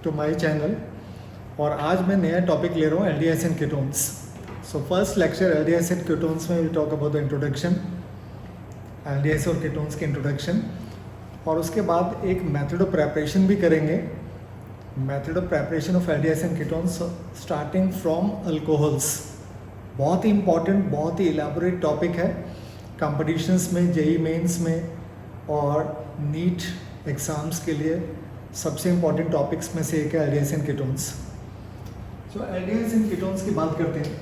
To my channel. और आज मैं नया टॉपिक ले रहा हूँ aldehydes and ketones. So first lecture aldehydes and ketones में we talk about the introduction, aldehydes और कीटोन्स के इंट्रोडक्शन, और उसके बाद एक मेथड ऑफ प्रेपरेशन भी करेंगे। Method of preparation of aldehydes and ketones starting from alcohols. बहुत ही इंपॉर्टेंट, बहुत ही इलेबोरेट टॉपिक है। कंपटीशंस में, जेई मेंस में और नीट एग्ज़ाम्स के लिए सबसे इम्पॉर्टेंट टॉपिक्स में से एक है aldehydes and ketones. So aldehydes and ketones की बात करते हैं।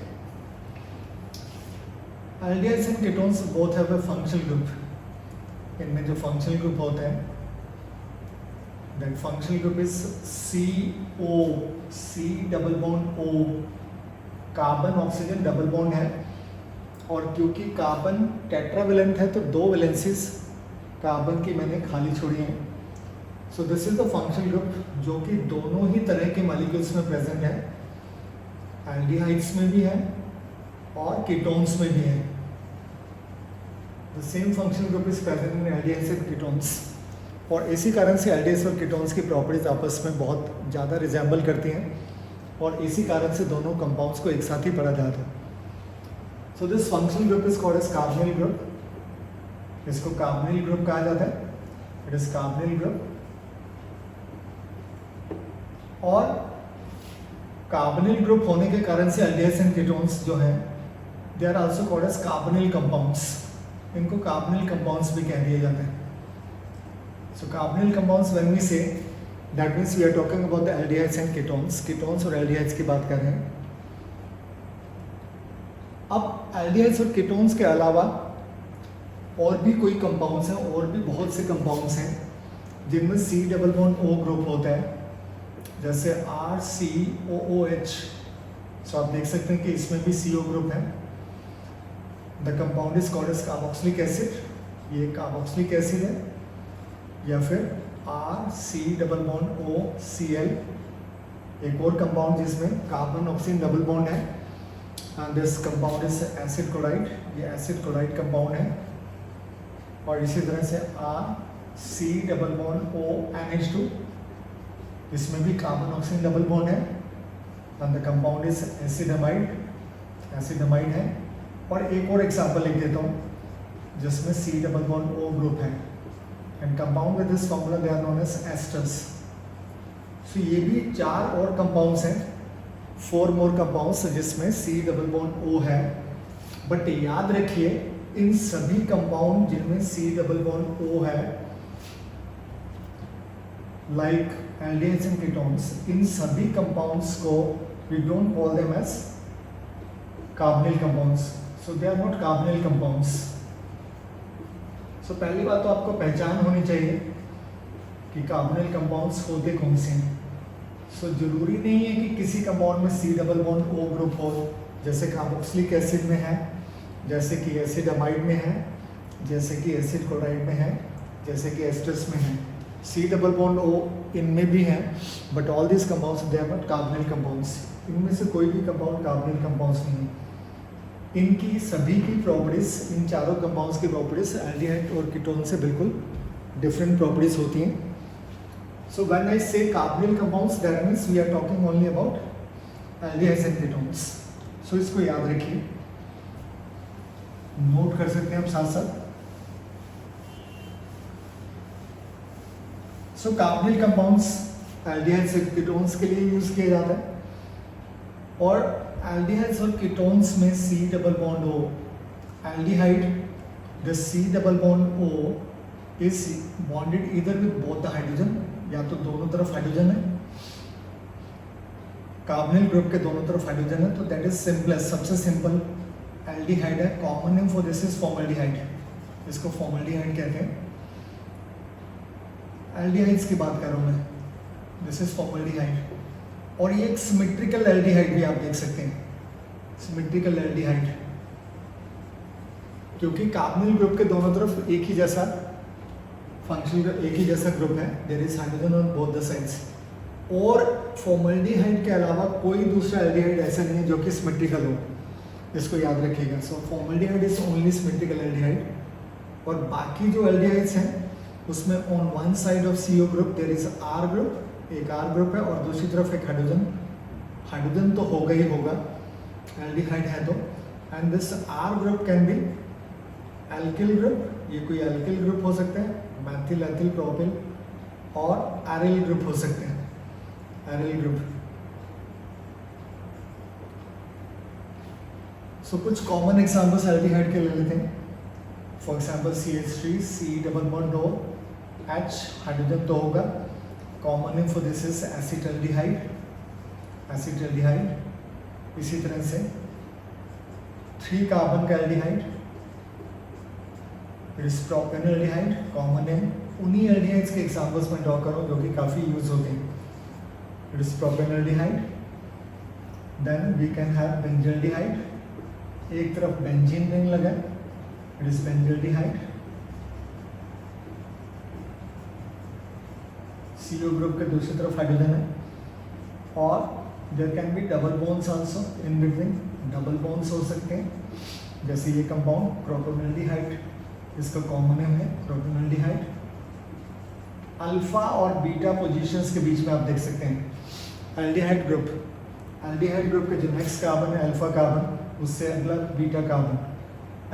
Aldehydes and ketones both have a functional group. इनमें जो फंक्शनल ग्रुप होते हैं, that functional group is CO, C double bond O, carbon oxygen double bond है। और क्योंकि कार्बन टेट्रावेलेंट है तो दो वैलेंसीज कार्बन की मैंने खाली छोड़ी हैं। सो this is the functional group जो कि दोनों ही तरह के मॉलिक्यूल्स में प्रेजेंट है, एल्डिहाइड्स में भी है और कीटोन्स में भी है। The same functional group is present in aldehydes and ketones. और इसी कारण से एल्डिहाइड्स और कीटोन्स की प्रॉपर्टीज आपस में बहुत ज़्यादा रिजेंबल करती हैं और इसी कारण से दोनों कंपाउंड्स को एक साथ ही पढ़ा जाता है। So this functional group is called as carbonyl group. इसको कार्बोनिल ग्रुप कहा जाता है। It is carbonyl group. और कार्बोनिल ग्रुप होने के कारण से एल्डिहाइड्स एंड कीटोन्स जो हैं they are also called as carbonyl compounds. इनको कार्बोनिल कंपाउंड्स भी कह दिए जाते हैं। So carbonyl compounds when we say, that means we are talking about the aldehydes and ketones. Ketones और एल्डिहाइड्स की बात कर रहे हैं। अब एल्डिहाइड्स और कीटोन्स के अलावा और भी कोई कंपाउंड्स हैं, और भी बहुत से कंपाउंड्स हैं जिनमें C double bond O group होता है, जैसे RCOOH। सो आप देख सकते हैं कि इसमें भी CO ग्रुप है। The compound is called as carboxylic acid. ये कार्बोक्सिलिक एसिड है। या फिर RC डबल बॉन्ड OCl, एक और कंपाउंड जिसमें कार्बन ऑक्सीजन डबल बॉन्ड है, and this compound is acid chloride. ये एसिड क्लोराइड कंपाउंड है। और इसी तरह से RC डबल बॉन्ड ONH2, इसमें भी कार्बन ऑक्सीजन डबल बॉन्ड है, एंड द कंपाउंड इज एसिडामाइड। एसिडामाइड है। और एक और एग्जांपल लिख देता हूँ जिसमें C double bond O group है, and compound with this formula they are known as esters. So ये भी 4 और कंपाउंड्स हैं, 4 मोर कंपाउंड्स जिसमें C डबल बॉन्ड O है। बट याद रखिए, इन सभी कंपाउंड जिनमें C डबल बॉन्ड O है, लाइक एल्डिहाइड्स एंड कीटोन्स, इन सभी कंपाउंड्स को we don't call them as carbonyl compounds. So they are not carbonyl compounds. So पहली बात तो आपको पहचान होनी चाहिए कि कार्बोनिल कंपाउंड्स होते कौन से हैं। सो जरूरी नहीं है कि किसी कंपाउंड में C double bond O group हो, जैसे कार्बोक्सिलिक एसिड में है, जैसे कि एसिडामाइड में है, जैसे कि एसिड क्लोराइड में है, जैसे कि एस्टर्स में है। C डबल बॉन्ड O इनमें भी है, but all this compounds they are not carbonyl compounds. इनमें से कोई भी कंपाउंड कार्बोनिल कंपाउंड्स नहीं है। इनकी सभी की प्रॉपर्टीज, इन चारों कंपाउंड्स की प्रॉपर्टीज एल्डिहाइड और कीटोन से बिल्कुल डिफरेंट प्रॉपर्टीज होती हैं। सो when I say carbonyl compounds, that means we are talking only about aldehydes and ketones. So इसको याद रखिए, नोट कर सकते हैं आप साथ साथ। सो कार्बोनिल कंपाउंड्स एल्डिहाइड्स और कीटोन्स के लिए यूज किया जाता है। और एल्डिहाइड्स और कीटोन्स में C double bond O, aldehyde the C double bond O is bonded either with both the hydrogen, या तो दोनों तरफ हाइड्रोजन है, कार्बोनिल ग्रुप के दोनों तरफ हाइड्रोजन है, तो दैट इज सिंपलेस्ट, सबसे सिंपल एल्डिहाइड है। Common name for this is formaldehyde. इसको फॉर्मल्डिहाइड कहते हैं। एल्डिहाइड्स की बात कर रहा हूँ मैं, दिस इज फॉर्मल्डिहाइड। और ये एक सिमेट्रिकल एल्डिहाइड भी आप देख सकते हैं, सिमेट्रिकल एल्डिहाइड, क्योंकि कार्बोनिल ग्रुप के दोनों तरफ एक ही जैसा फंक्शनल, एक ही जैसा ग्रुप है, there is hydrogen on both the sides. और फॉर्मल्डिहाइड के अलावा कोई दूसरा एल्डिहाइड ऐसा नहीं है जो कि सिमेट्रिकल हो, इसको याद रखिएगा। So formaldehyde is only symmetrical aldehyde. और बाकी जो एल्डिहाइड्स हैं उसमें on one side of CO group there is R group एक R ग्रुप है और दूसरी तरफ एक हाइड्रोजन, हाइड्रोजन तो होगा ही होगा, एल्डिहाइड है तो, and this R group can be alkyl group, ये कोई एल्किल ग्रुप हो सकता है, मैथिल, एथिल, प्रोपिल, और एरिल ग्रुप हो सकते हैं, एरिल ग्रुप। सो कुछ कॉमन एग्जांपल्स एल्डिहाइड के ले लेते हैं। For example CH3, C double bond O, H, hydrogen तो होगा। Common name for this is acetaldehyde, acetaldehyde. इसी तरह से 3 कार्बन का aldehyde, it is propionaldehyde, common name. उन्हीं एल्डिहाइड्स के एग्जांपल्स में ड्रॉ करो जो कि काफ़ी यूज होते हैं। It is propionaldehyde. Then we can have benzaldehyde, एक तरफ बेंजीन रिंग लगा, it is benzaldehyde. CO group के दूसरी तरफ हाइड्रोजन है, और there can be double bonds also in between, double bonds हो सकते हैं, जैसे ये कंपाउंड प्रोपेनॉल्डिहाइड, इसका कॉमन नेम है प्रोपेनॉल्डिहाइड। अल्फा और बीटा पोजीशंस के बीच में आप देख सकते हैं एल्डिहाइड ग्रुप, एल्डिहाइड ग्रुप के जो नेक्स्ट कार्बन है अल्फा कार्बन, उससे अगला बीटा कार्बन,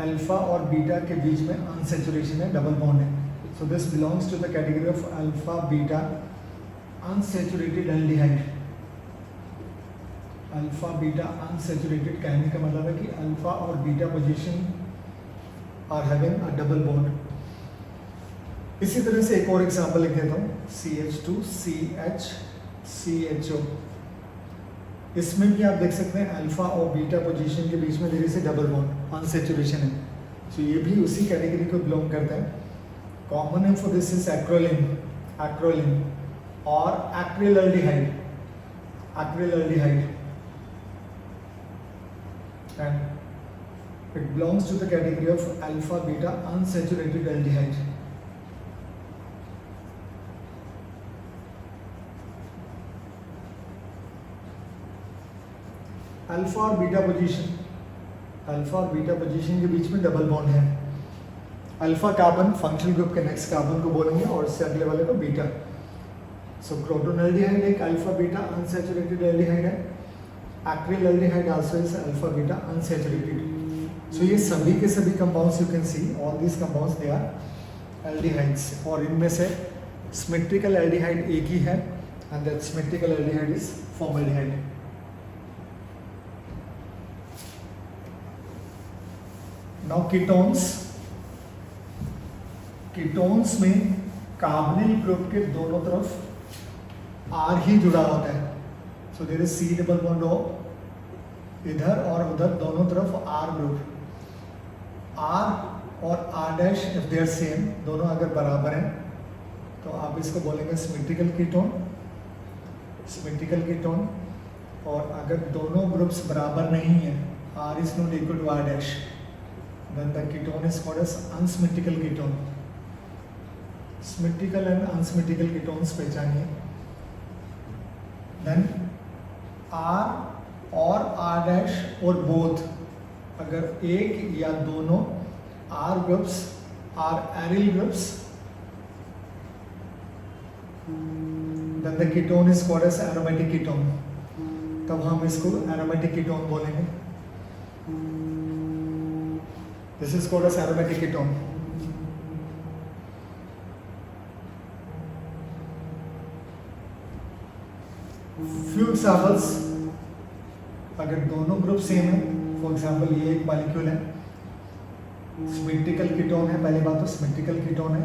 अल्फा और बीटा के बीच में अनसैचुरेशन है, डबल बॉन्ड है। So this belongs to the category of alpha beta unsaturated aldehyde. Alpha beta unsaturated कहने का मतलब है कि अल्फा और beta position are having a double bond. इसी तरह से एक और एग्जांपल लिख देता हूँ, CH2, CH, CHO। इसमें भी आप देख सकते हैं अल्फा और बीटा पोजीशन के बीच में धीरे से डबल बॉन्ड, अनसैचुरेशन है। सो ये भी उसी कैटेगरी को बिलोंग करता है। Common name for this is acrolein, acrolein, और acrylaldehyde, acrylaldehyde, and it belongs to the category of alpha beta unsaturated aldehyde. Alpha और बीटा पोजीशन, अल्फा और बीटा पोजीशन के बीच में डबल बॉन्ड है। अल्फा कार्बन फंक्शनल ग्रुप के next carbon को बोलेंगे और इससे अगले वाले को बीटा। सो क्रोटोनल्डिहाइड एक अल्फा बीटा अनसैचुरेटेड एल्डिहाइड है, acrylaldehyde also is alpha beta unsaturated. So ये सभी के सभी compounds you can see all these compounds they are aldehydes, और इनमें से सिमेट्रिकल एल्डिहाइड एक ही है, and that symmetrical aldehyde is formaldehyde. Now ketones, ketones में कार्बोनिल ग्रुप के दोनों तरफ R ही जुड़ा होता है। So there is C double bond O, इधर और उधर दोनों तरफ R ग्रुप, R और R dash if they are same, दोनों अगर बराबर हैं तो आप इसको बोलेंगे सिमेट्रिकल कीटोन, सिमेट्रिकल कीटोन। और अगर दोनों ग्रुप्स बराबर नहीं है, R is not equal to R dash, then the ketone is called as unsymmetrical ketone. Symmetrical and unsymmetrical ketones पहचानिए। Then R और R dash और both, अगर एक या दोनों R groups are aryl groups, then the ketone is called as aromatic ketone। तब हम इसको aromatic ketone बोलेंगे। This is called as aromatic ketone। Few examples, अगर दोनों ग्रुप सेम है, फॉर एग्जाम्पल ये एक मॉलिक्यूल है, सिमेट्रिकल कीटोन है, पहली बात तो सिमेट्रिकल कीटोन है,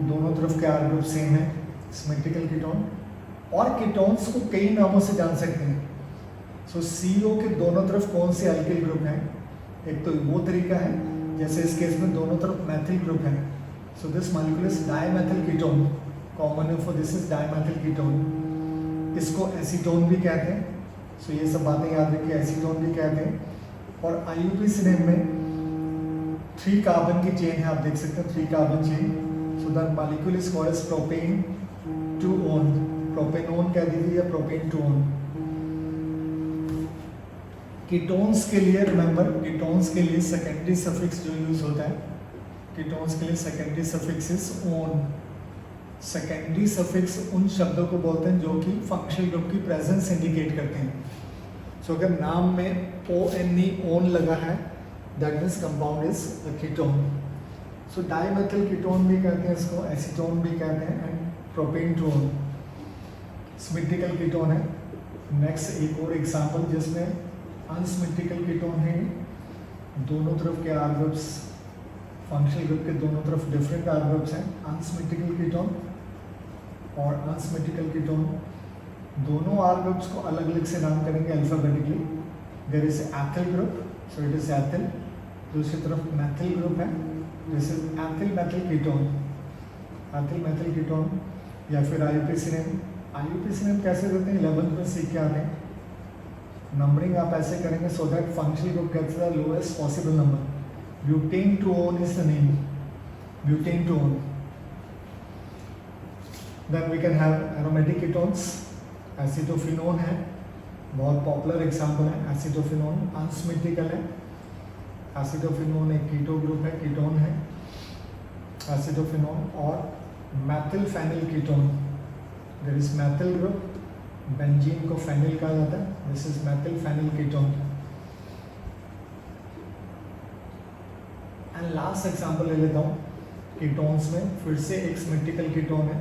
दोनों तरफ के R ग्रुप सेम है, सिमेट्रिकल कीटोन। और कीटोन्स को कई नामों से जान सकते हैं। सो CO के दोनों तरफ कौन से अल्किल ग्रुप हैं, एक तो वो तरीका है, जैसे इस केस में दोनों तरफ मैथिल ग्रुप है। So this molecule is dimethyl ketone, common name for this is dimethyl ketone. इसको एसीटोन भी कहते हैं। सो ये सब बातें याद रखिए, एसीटोन भी कहते हैं। और IUPAC में 3 कार्बन की चेन है, आप देख सकते हैं 3 carbon chain. So the molecule is called as propane 2-on, propanone कह दीजिए या प्रोपेन 2-on। कीटोन्स के लिए रिमेंबर, कीटोन्स के लिए सेकेंडरी सफिक्स जो यूज होता है, कीटोन्स के लिए secondary suffix is own, secondary suffix उन शब्दों को बोलते हैं जो कि फंक्शनल ग्रुप की प्रेजेंस इंडिकेट करते हैं। सो अगर नाम में ONE ओन लगा है, that means compound is a ketone. So dimethyl ketone भी कहते हैं इसको, एसीटोन भी कहते हैं, एंड प्रोपेनटोन सिमेट्रिकल कीटोन है। नेक्स्ट एक और एग्जांपल जिसमें अनसिमेट्रिकल कीटोन है, दोनों तरफ के आर ग्रुप्स फंक्शनल ग्रुप के दोनों तरफ डिफरेंट आर ग्रुप्स हैं, अनसिमेट्रिकल कीटोन और अनसिमेट्रिकल कीटोन। दोनों आर ग्रुप्स को अलग अलग से नाम करेंगे alphabetically. There is ethyl group, so it is ethyl. दूसरी तरफ मैथिल ग्रुप है, this is ethyl methyl ketone, ethyl methyl ketone. या फिर आईयूपीएसिनेम, आईयूपीएसिनेम कैसे देते हैं 11th में सीख के आते हैं। नंबरिंग आप ऐसे करेंगे so that functional group gets the lowest possible number. Butan two one is the name, butane-2-one. Then we can have aromatic ketones, acetophenone है, बहुत पॉपुलर एग्जांपल है एसिटोफिनोन, अनसिमेट्रिकल है। एसिटोफिनोन एक कीटो ग्रुप है, कीटोन है एसिटोफिनोन। और methyl phenyl ketone, there is methyl group, benzene को phenyl कहा जाता है, this is methyl phenyl ketone. And last example ले लेता हूँ कीटोन्स में, फिर से एक सिमेट्रिकल कीटोन है,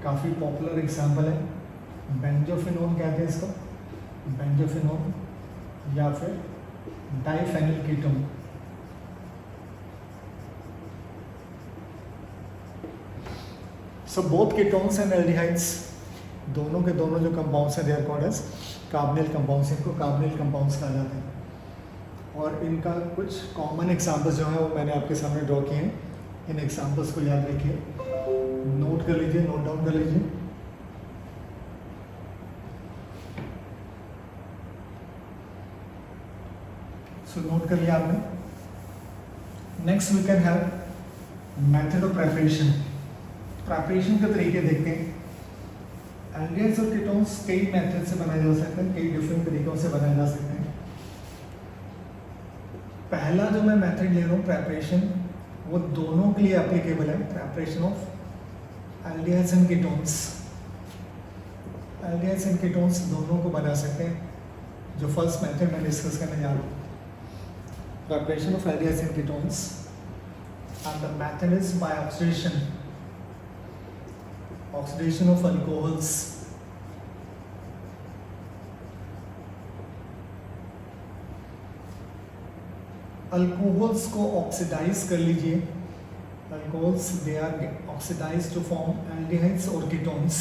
काफ़ी पॉपुलर एग्जांपल है, बेंजोफिनोन कहते हैं इसको, बेंजोफिनोन या फिर diphenyl ketone. So both ketones and aldehydes, दोनों के दोनों जो कंपाउंड्स हैं they are called as carbonyl compounds, इनको कार्बोनिल कंपाउंड्स कहा जाता है। और इनका कुछ कॉमन एग्जांपल्स जो है वो मैंने आपके सामने ड्रॉ किए हैं, इन एग्जांपल्स को याद रखिए, नोट कर लीजिए, नोट डाउन कर लीजिए। सो नोट कर लिया आपने। Next we can have method of preparation. Preparation के तरीके देखते हैं। एल्डिहाइड्स और कीटोन्स कई मेथड से बनाए जा सकते हैं, कई डिफरेंट तरीकों से बनाए जा सकते हैं। पहला जो मैं मेथड ले रहा हूँ प्रेपरेशन, वो दोनों के लिए एप्लीकेबल है, preparation of aldehydes and ketones. Aldehydes and ketones दोनों को बना सकते हैं। जो फर्स्ट मेथड मैं डिस्कस करने जा रहा हूँ, preparation of aldehydes and ketones, and the method is by oxidation, oxidation of alcohols. Alcohols को ऑक्सीडाइज कर लीजिए, alcohols they are oxidise to form aldehydes और कीटोन्स।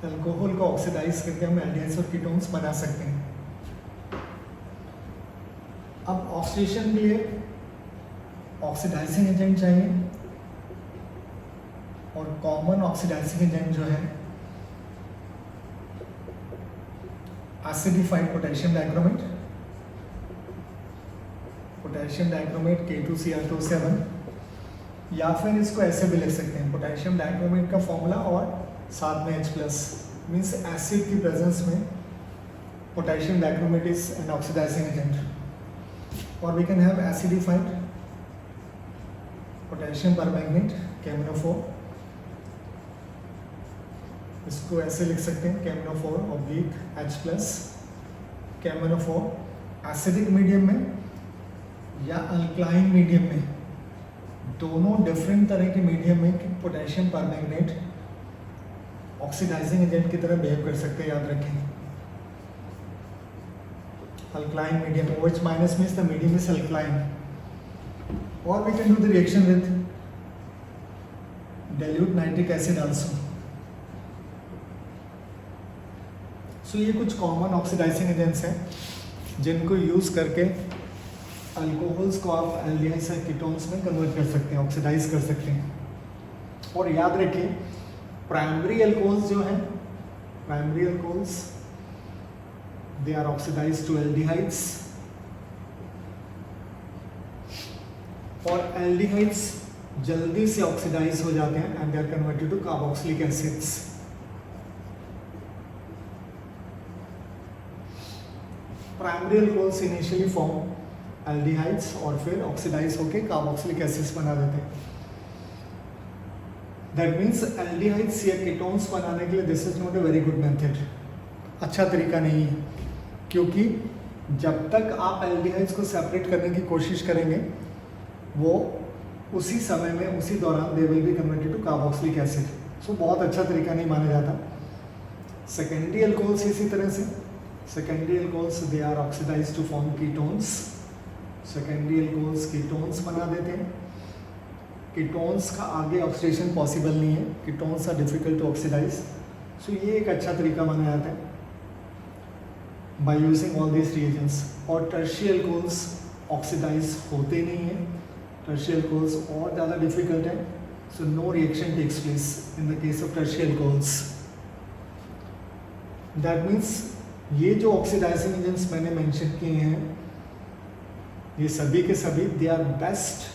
अल्कोहल को ऑक्सीडाइज करके हम एल्डिहाइड्स और कीटोन्स बना सकते हैं। अब ऑक्सीडेशन के लिए ऑक्सीडाइजिंग एजेंट चाहिए, और कॉमन ऑक्सीडाइजिंग एजेंट जो है acidified potassium dichromate, potassium dichromate K2Cr27, या फिर इसको ऐसे भी लिख सकते हैं, पोटेशियम डाइक्रोमेट का फॉर्मूला और साथ में H+, मीन्स एसिड की प्रेजेंस में potassium dichromate is an oxidizing agent. और we can have acidified potassium permanganate KMnO4, इसको ऐसे लिख सकते हैं KMnO4/H+, KMnO4 एसिडिक मीडियम में या अल्कलाइन मीडियम में, दोनों डिफरेंट तरह के मीडियम में पोटेशियम परमैंगनेट ऑक्सीडाइजिंग एजेंट की तरह बिहेव कर सकते हैं, याद रखें। Alkaline medium, OH- means the medium is alkaline. और we can do the reaction with dilute nitric acid also. So ये कुछ कॉमन ऑक्सीडाइजिंग एजेंट्स हैं जिनको यूज़ करके अल्कोहल्स को आप एल्डिहाइड्स और कीटोन्स में कन्वर्ट कर सकते हैं, ऑक्सीडाइज कर सकते हैं। और याद रखिए प्राइमरी अल्कोहल्स जो हैं, primary alcohols they are oxidise to aldehydes, और एल्डिहाइड्स जल्दी से ऑक्सीडाइज हो जाते हैं and they are converted to carboxylic acids. Primary alcohols initially form aldehydes और फिर ऑक्सीडाइज होके कार्बोक्सिलिक एसिड्स बना देते हैं। दैट मीन्स एल्डिहाइड्स या कीटोन्स बनाने के लिए this is not a very good method, अच्छा तरीका नहीं है, क्योंकि जब तक आप एल्डिहाइड्स को सेपरेट करने की कोशिश करेंगे वो उसी समय में उसी दौरान they will be converted to carboxylic acid. So बहुत अच्छा तरीका नहीं माना जाता। सेकेंडरी अल्कोहल्स इसी तरह से, secondary alcohols they are oxidise to form ketones. Secondary alcohols ketones बना देते हैं। कीटोन्स का आगे ऑक्सीडेशन पॉसिबल नहीं है, ketones are difficult to oxidize. So ये एक अच्छा तरीका माना जाता है by using all this reagents. और टर्शियरी अल्कोहल्स ऑक्सीडाइज होते नहीं हैं, टर्शियरी अल्कोहल्स और ज़्यादा डिफिकल्ट है। So no reaction takes place in the case of tertiary alcohols. That means ये जो ऑक्सीडाइजिंग एजेंट्स मैंने मेंशन किए हैं ये सभी के सभी they are best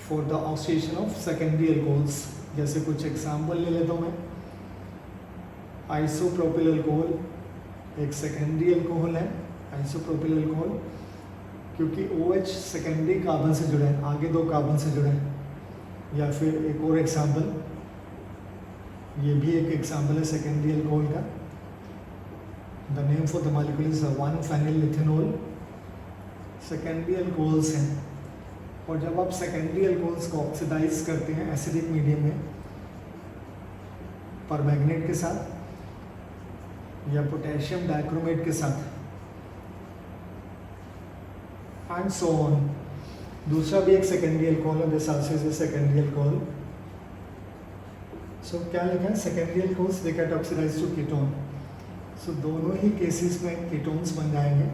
for the oxidation of secondary alcohols. जैसे कुछ एग्जाम्पल ले लेता हूँ मैं। आइसोप्रोपिल अल्कोहल एक सेकेंडरी अल्कोहल है, आइसोप्रोपिल अल्कोहल, क्योंकि OH सेकेंडरी कार्बन से जुड़ा है, आगे दो कार्बन से जुड़ा है। या फिर एक और एग्जाम्पल, ये भी एक एग्जाम्पल है सेकेंडरी अल्कोहल का। The name for the molecule is 1-phenylethanol। Secondary alcohols हैं, और जब आप सेकेंडरी अल्कोहल्स को ऑक्सीडाइज करते हैं एसिडिक मीडियम में परमैंगनेट के साथ या पोटेशियम डाइक्रोमेट के साथ एंड सो ऑन। दूसरा भी एक सेकेंडरी अल्कोहल है, this also is a secondary alcohol. So क्या लिखा है, secondary alcohols they get oxidised to ketone. So दोनों ही केसेस में कीटोन्स बन जाएंगे।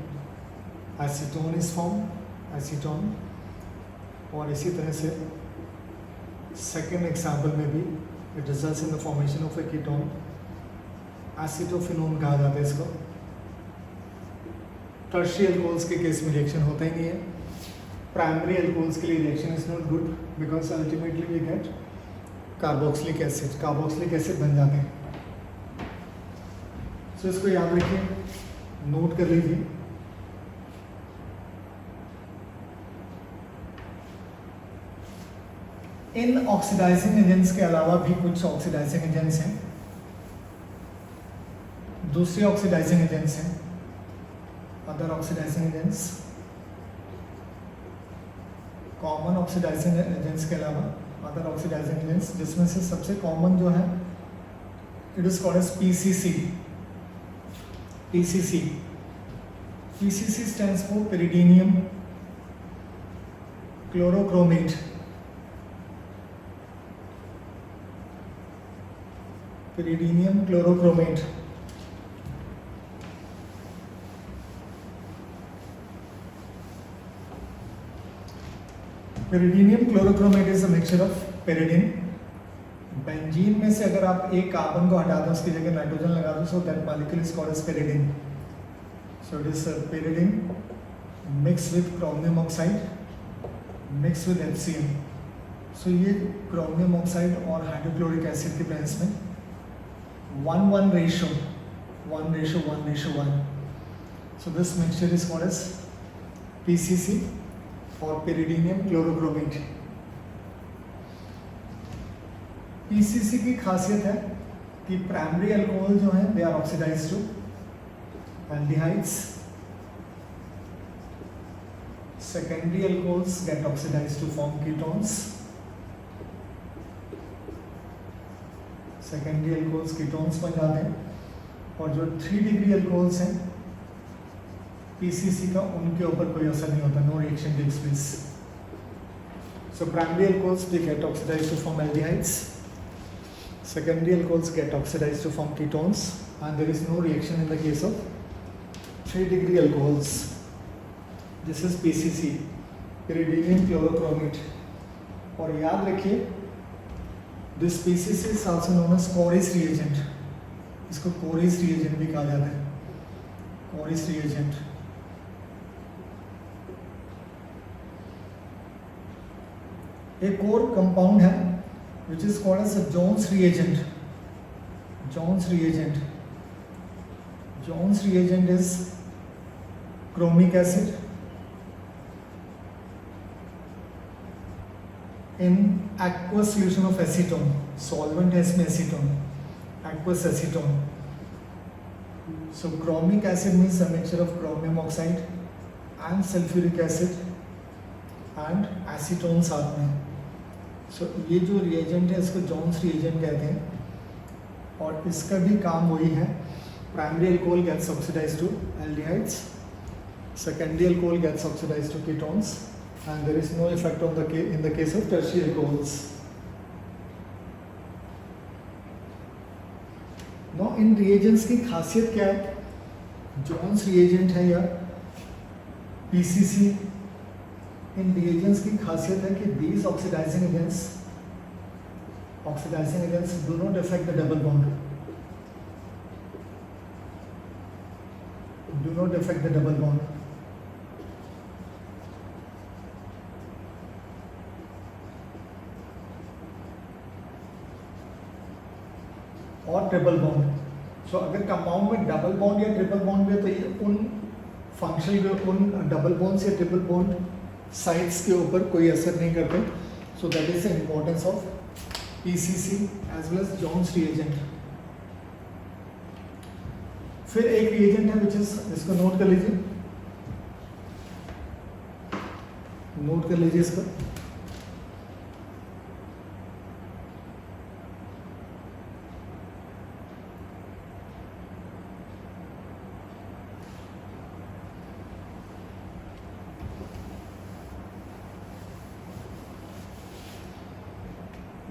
Acetone is form, acetone. और इसी तरह से सेकेंड एग्जाम्पल में भी it results in the formation of a ketone. Acetophenone कहा जाता है इसको। टर्शियरी अल्कोहल्स के केस में रिएक्शन होता ही नहीं है। प्राइमरी अल्कोहल्स के लिए reaction is not good because ultimately we get carboxylic acid, carboxylic acid बन जाते हैं। सो इसको याद रखिए, नोट कर लीजिए। इन ऑक्सीडाइजिंग एजेंट्स के अलावा भी कुछ ऑक्सीडाइजिंग एजेंट्स हैं, दूसरे ऑक्सीडाइजिंग एजेंट्स हैं, other oxidising agents. Common oxidising agents के अलावा अदर ऑक्सीडाइजिंग एजेंट्स, जिसमें से सबसे कॉमन जो है it is called as PCC। PCC PCC stands for pyridinium chlorochromate। pyridinium chlorochromate। pyridinium chlorochromate is a mixture of pyridine। Benzene में से अगर आप एक कार्बन को हटा दो उसकी जगह नाइट्रोजन लगा दो, so that molecule is called as pyridine। So it is pyridine mix with chromium oxide mix with HCl। सो ये क्रोमियम ऑक्साइड और हाइड्रोक्लोरिक एसिड के प्रेजेंस में 1:1 ratio, 1:1:1। So this mixture is called as PCC or pyridinium chlorochromate। PCC की खासियत है कि primary alcohol जो है they are oxidised to aldehydes. Secondary alcohols get oxidised to form ketones. Secondary alcohols ketones बन जाते हैं। और जो 3 डिग्री अल्कोहल्स हैं PCC का, उनके ऊपर कोई असर नहीं होता, no reaction takes place. So primary alcohols they get oxidised to form aldehydes, secondary alcohols get oxidised to form ketones and there is no reaction in the case of 3 degree alcohols. This is PCC, pyridinium chlorochromate। और याद रखिए दिस PCC is also known as Corey's reagent। इसको Corey's reagent भी कहा जाता है, Corey's reagent। एक और कंपाउंड है which is called as a Jones reagent। Jones reagent, Jones reagent is chromic acid, in aqueous solution of acetone, solvent है इसमें acetone, aqueous acetone. So chromic acid means a mixture of chromium oxide and sulfuric acid and acetone साथ में. So ये जो reagent है इसको Jones reagent कहते हैं और इसका भी काम वही है. Primary alcohol gets oxidized to aldehydes, secondary alcohol gets oxidized to ketones, and there is no effect on in the case of tertiary alcohols. Now in reagents की खासियत क्या है? Jones reagent है या PCC. इन reagents की खासियत है कि these oxidizing agents do not affect the double bond. Do not affect the double bond. और ट्रिपल बॉन्ड. सो अगर कंपाउंड में डबल बॉन्ड या ट्रिपल बॉन्ड में तो ये उन फंक्शनल उन डबल बॉन्ड या ट्रिपल बॉन्ड साइड्स के ऊपर कोई असर नहीं करते. So that is the importance of PCC as well as Jones reagent. फिर एक रिएजेंट है विच इज, इसको नोट कर लीजिए, नोट कर लीजिए इसको.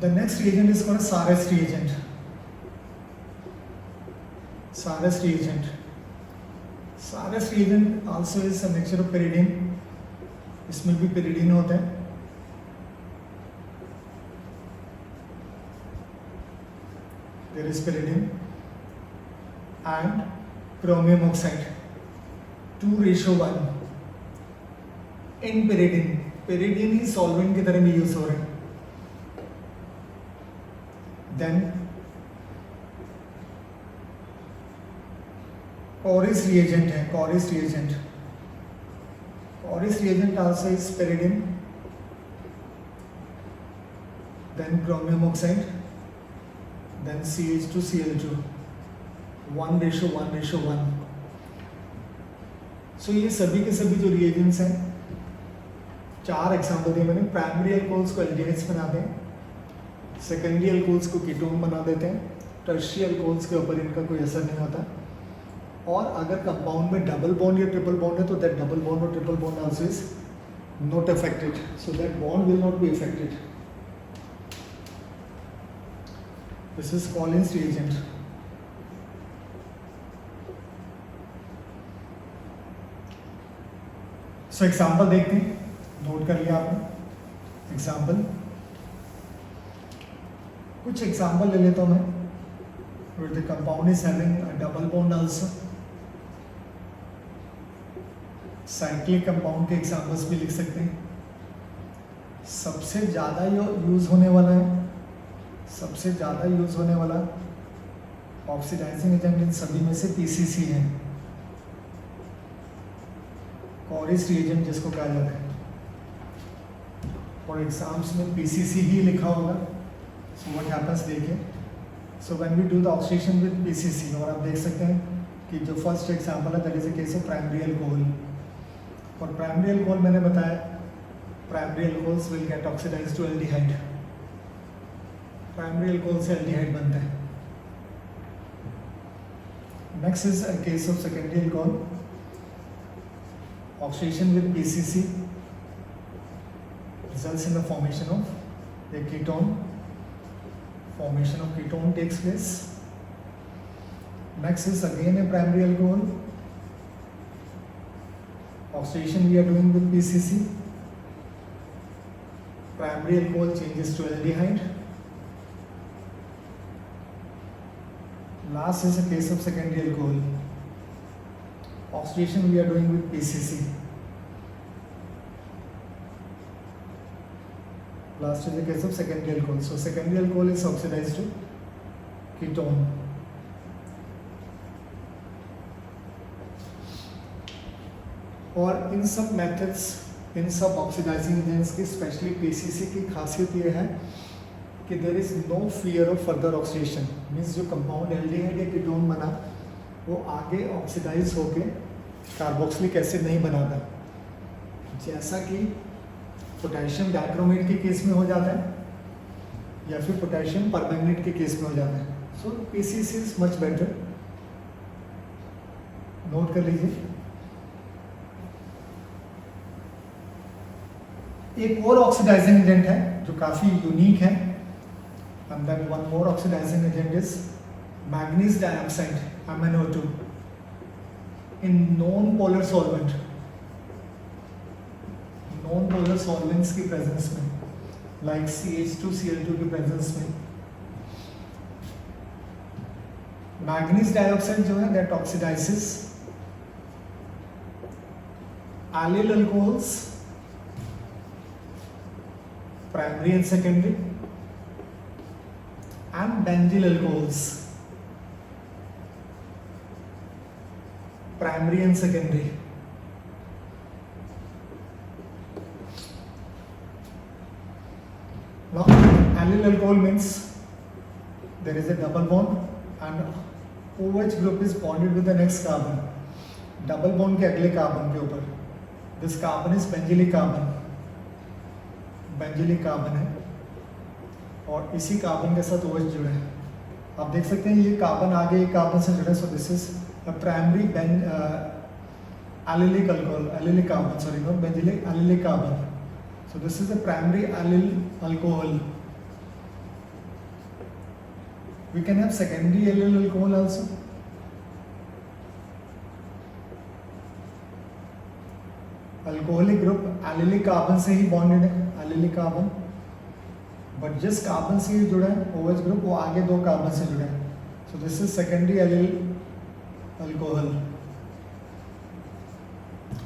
The next reagent is called Saras reagent. Saras reagent. Saras reagent also is a mixture of pyridine. इसमें भी pyridine होता है. There is pyridine and chromium oxide. 2:1 in pyridine. Pyridine he solvent की तरह भी यूज हो रहा है. Then Corys reagent है, Corys reagent. Corys reagent also is pyridine, then chromium oxide, then CH2Cl2, 1:1:1. So ये सभी के सभी जो reagents हैं, 4 एग्जाम्पल दिए मैंने. प्राइमरी अल्कोहल्स को एल्डिहाइड्स बनाते हैं, सेकेंडरी अल्कोहल्स को कीटोन बना देते हैं, टर्शियरी अल्कोहल्स के ऊपर इनका कोई असर नहीं होता. और अगर कंपाउंड में डबल बॉन्ड या ट्रिपल बॉन्ड है तो दैट डबल बॉन्ड और triple bond also is not affected. So that bond will not be affected. This is Collins reagent. So example देखते हैं, नोट कर लिया आपने एग्जाम्पल. कुछ एग्जाम्पल ले लेता हूँ मैं. where the compound is having a double bond also. Cyclic compound के एग्जाम्पल्स भी लिख सकते हैं. सबसे ज़्यादा यूज़ होने वाला है, सबसे ज़्यादा यूज़ होने वाला ऑक्सीडाइजिंग एजेंट इन सभी में से पीसीसी है, कॉरिस रिएजेंट जिसको कहा जाता है. और एग्जाम्स में पीसीसी ही लिखा होगा. सो व्हाट हैपेंस देखिए. So when we do the oxidation with PCC, और आप देख सकते हैं कि जो फर्स्ट एग्जाम्पल है that is a case of primary alcohol. और प्राइमरी अल्कोहल मैंने बताया, primary alcohols will get oxidised to aldehyde. Primary alcohol से एल्डिहाइड बनता है. Next is a case of secondary alcohol. Oxidation with PCC results in the formation of a ketone. Formation of ketone takes place. Next is again a primary alcohol. Oxidation we are doing with PCC. Primary alcohol changes to aldehyde. Last is a case of secondary alcohol. Oxidation we are doing with PCC. Last is the case of secondary alcohol. So secondary alcohol is oxidized to ketone. और इन सब methods इन सब oxidising agents की, specially PCC की खासियत ये है कि there is no fear of further oxidation. Means जो कंपाउंड एल्डिहाइड या कीटोन बना वो आगे ऑक्सीडाइज होके कार्बोक्सिलिक एसिड नहीं बनाता, जैसा कि पोटेशियम डाइक्रोमेट के केस में हो जाता है या फिर पोटेशियम परमैंगनेट के केस में हो जाता है। So PCC is much better, note कर लीजिए। एक और ऑक्सीडाइजिंग एजेंट है जो काफी यूनिक है, and then one more oxidizing agent is manganese dioxide MnO2 in non-polar solvent, non-polar solvents की presence में, like CH2Cl2 की presence में manganese dioxide जो है that oxidizes allyl alcohols, primary and secondary, and benzyl alcohols, primary and secondary. Now allyl alcohol means there is a double bond and OH group is bonded with the next carbon, double bond के अगले carbon के ऊपर, this carbon is benzylic carbon, benzylic carbon है और इसी carbon के साथ OH जुड़े हैं। आप देख सकते हैं ये कार्बन आगे एक कार्बन से जुड़े, so this is primary allylic alcohol, allylic carbon, sorry not benzylic, allylic carbon. So this is a primary allyl alcohol. We can have secondary allyl alcohol also. Alcoholic group allylic carbon से ही bonded है, allylic carbon, but जिस carbon से ही जुड़ा है OH group वो आगे दो कार्बन से जुड़ा है, so this is secondary allyl alcohol.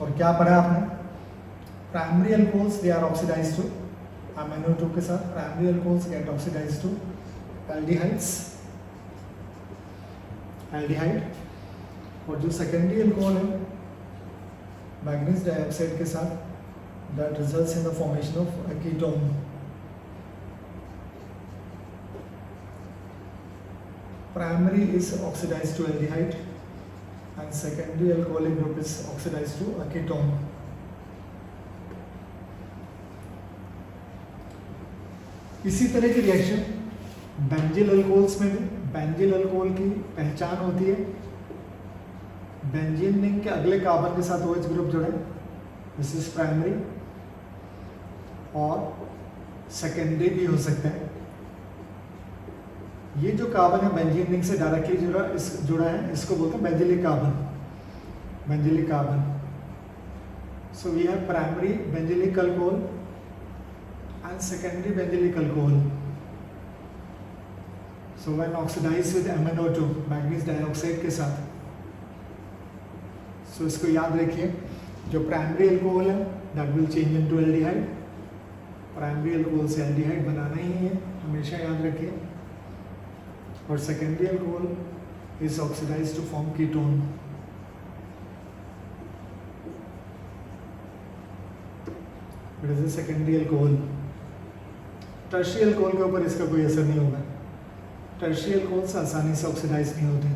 और क्या पढ़ा आपने? Primary alcohols they are oxidised to MnO2 के साथ, primary alcohols get oxidised to aldehydes, aldehyde. और जो सेकेंडरी अल्कोहल है मैग्नीज डाइऑक्साइड के साथ, that results in the formation of a ketone. Primary is oxidized to aldehyde and secondary alcoholic group is oxidized to a ketone. इसी तरह की reaction benzyl alcohols में भी, बेंजिल अल्कोहल की पहचान होती है बेंजीन रिंग के अगले कार्बन के साथ OH ग्रुप जुड़े, दिस इज प्राइमरी, और सेकेंडरी भी हो सकते हैं। ये जो कार्बन है बेंजीन रिंग से डायरेक्टली जुड़ा है, इसको बोलते हैं benzylic carbon, benzylic carbon. So we have primary benzylic alcohol and secondary benzylic alcohol. So when oxidised with MnO2 manganese dioxide के साथ, सो इसको याद रखिए, जो प्राइमरी अल्कोहल है that will change into aldehyde, primary alcohol से aldehyde बनाना ही है, हमेशा याद रखिए। और secondary alcohol is oxidised to form ketone. It is a secondary alcohol. Tertiary alcohol के ऊपर इसका कोई असर नहीं होगा, टर्शियरी अल्कोहल्स आसानी से ऑक्सीडाइज नहीं होते।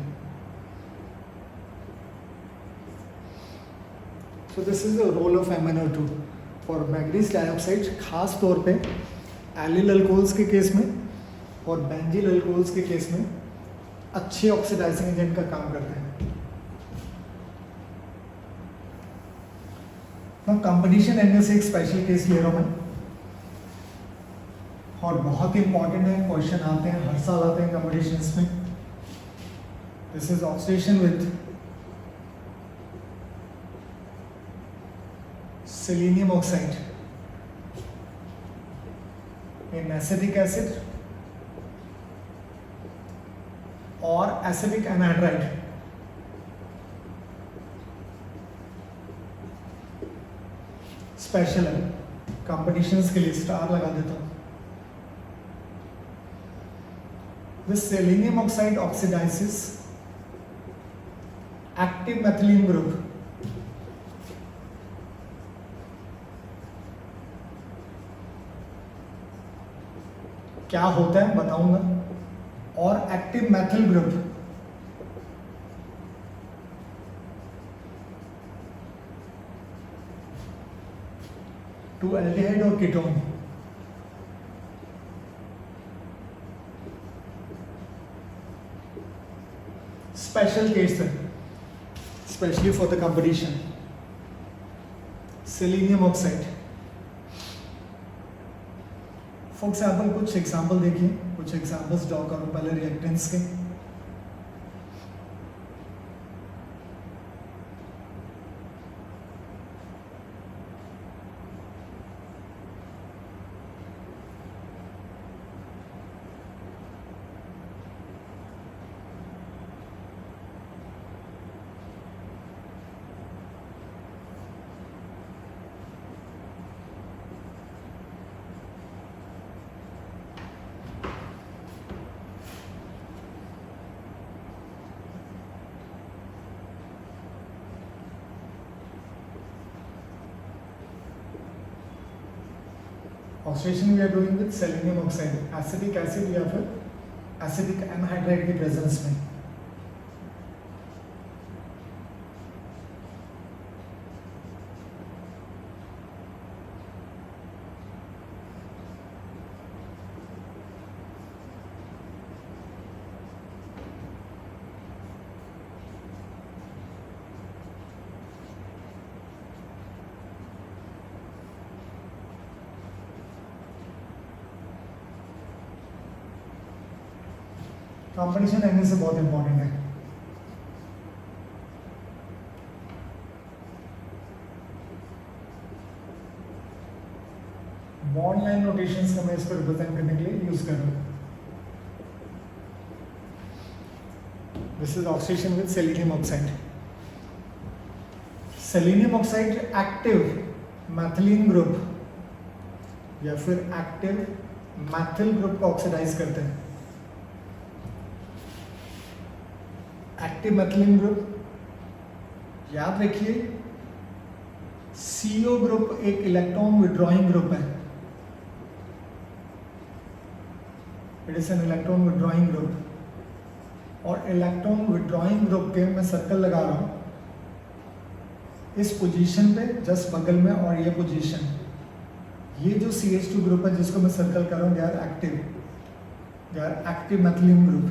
So this is the role of MnO2 for manganese dioxide, खास तौर पे एलिल अल्कोहल्स के केस में और बेंजिल अल्कोहल्स के केस में अच्छे ऑक्सीडाइजिंग एजेंट का काम करते हैं। मैं कंपटीशन एंगल से एक स्पेशल केस ले रहा हूं मैं, और बहुत ही इंपॉर्टेंट है, क्वेश्चन आते हैं हर साल आते हैं कंपटीशंस में। This is oxidation with selenium oxide in acetic acid or acidic anhydride. Special है, कंपटीशंस के लिए स्टार लगा देता हूं। This selenium oxide oxidizes active methylene group क्या होता है बताऊंगा। और active methyl group, to aldehyde और कीटोन। स्पेशल केस है, specially for the competition, selenium oxide. For example कुछ एग्जाम्पल देखिए, कुछ एग्जाम्पल्स ड्रॉ करो पहले रिएक्टेंट्स के। Oxidation we are doing with selenium oxide, acetic acid या फिर एसिटिक एनहाइड्राइड की प्रेजेंस में। कॉम्बिनेशन एंगल से बहुत इंपॉर्टेंट है। बॉन्ड लाइन नोटेशंस का मैं इसको रिप्रेजेंट करने के लिए यूज कर रहा हूं। This is oxidation with selenium oxide. Selenium oxide active methylene group या फिर एक्टिव मैथिल ग्रुप को ऑक्सीडाइज करते हैं। एक्टिव मैथिलीन ग्रुप याद रखिए, CO ग्रुप एक इलेक्ट्रॉन विड्रॉइंग ग्रुप है। It is an electron withdrawing group. और इलेक्ट्रॉन विड्रॉइंग ग्रुप के मैं सर्कल लगा रहा हूं इस पोजीशन पे जस्ट बगल में, और ये पोजीशन, ये जो CH2 ग्रुप है जिसको मैं सर्कल कर रहा हूं, they are active methylene group,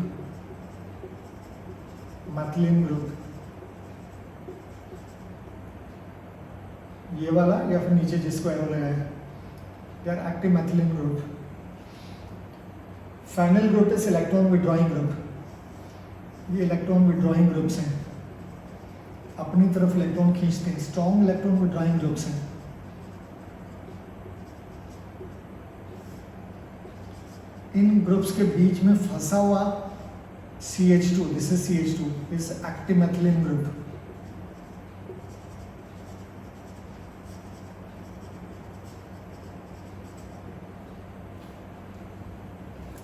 methylene group. ये वाला या फिर नीचे जिसको एरो लगाया, they are active methylene group. Final group is electron withdrawing group. ये इलेक्ट्रॉन विड्रॉइंग ग्रुप्स हैं, अपनी तरफ इलेक्ट्रॉन खींचते हैं, स्ट्रॉन्ग इलेक्ट्रॉन विड्रॉइंग ग्रुप्स हैं। इन ग्रुप्स के बीच में फंसा हुआ CH2, this is CH2, is active methylene group.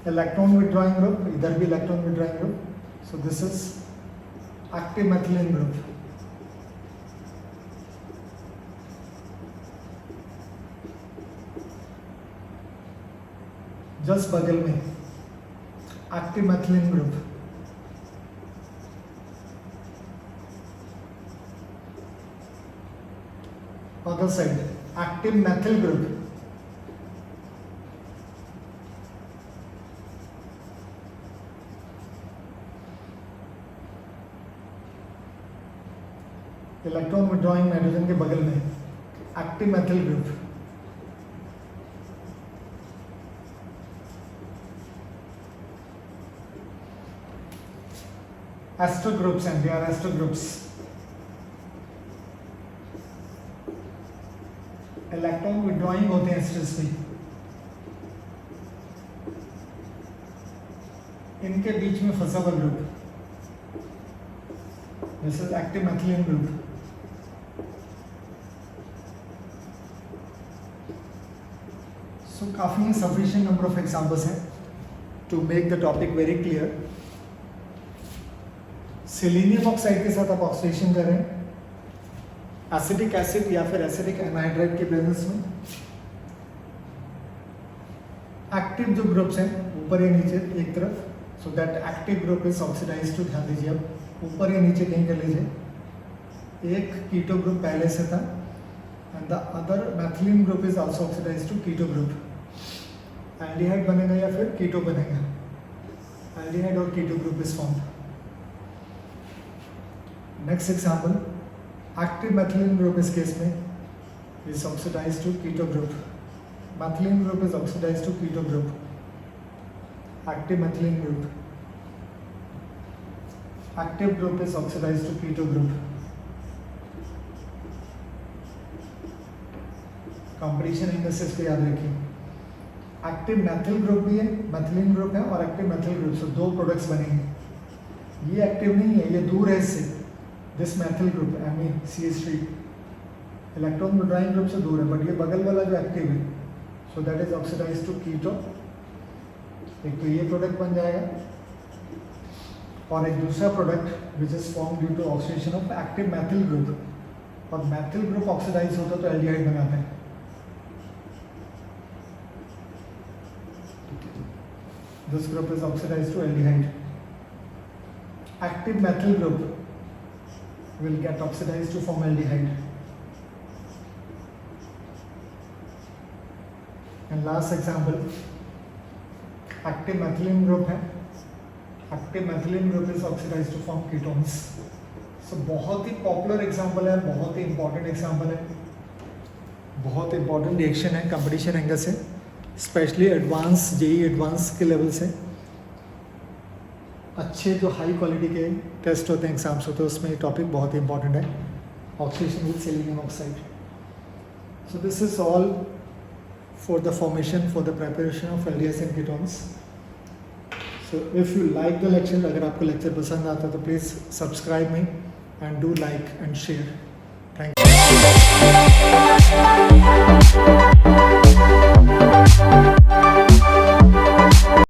Electron withdrawing group, इधर भी electron withdrawing group, so this is active methylene group. Just बगल में active methylene group. Other side, active methyl group. Electron withdrawing nitrogen के बगल में active methyl group. Ester groups and they are ester groups. Electron withdrawing होते हैं esters में, इनके बीच में फंसा हुआ group, this is active methylene group. So काफी सफिशिएंट नंबर ऑफ एग्जांपल्स हैं to make the topic very clear. Selenium oxide के साथ आप ऑक्सीडेशन कर रहे हैं एसिटिक एसिड या फिर एसिटिक एनहाइड्राइड के प्रेजेंस में। एक्टिव एक्टिव जो ग्रुप्स हैं ऊपर या नीचे एक तरफ, so that active group is oxidise to, ध्यान दीजिए अब ऊपर या नीचे कहीं कर लीजिए। एक कीटो ग्रुप पहले से था and the other methylene group is also oxidise to keto group. Aldehyde बनेगा या फिर कीटो बनेगा, एल्डिहाइड और keto group is formed. Next example, active methylene group इस केस में is oxidized to keto group. Methylene group is oxidized to keto group. Active methylene group. Active group is oxidized to keto group. Competition indices को याद रखिए। Active methyl group भी है, मैथिलीन group है और active methyl group, से दो products बनेंगे। ये एक्टिव नहीं है, ये दूर है इससे, this Maithil group amine CH3 electron withdrawing group से दूर है, बट ये बगल वाला जो एक्टिव है, so that is oxidise to keto. एक तो ये प्रोडक्ट बन जाएगा और एक दूसरा product which is form due to oxidation of active methyl group, और मैथिल ग्रुप ऑक्सीडाइज होता तो एल्डिहाइड बनाते हैं। This group is oxidise to aldehyde. Active methyl group will get oxidize to form aldehyde. And last example, active methylene group है, active methylene group is oxidise to form ketones. सो बहुत ही popular example है, बहुत ही important example है, बहुत important reaction है competition angle से, specially advance JEE advance के लेवल से। अच्छे जो हाई क्वालिटी के टेस्ट होते हैं, एग्जाम्स होते हैं, उसमें ये टॉपिक बहुत ही इंपॉर्टेंट है, oxidation with silicon oxide. So this is all for the formation, for the preparation of aldehydes and ketones. So if you like the lecture, अगर आपको lecture पसंद आता है तो please subscribe me and do like and share. Thank you.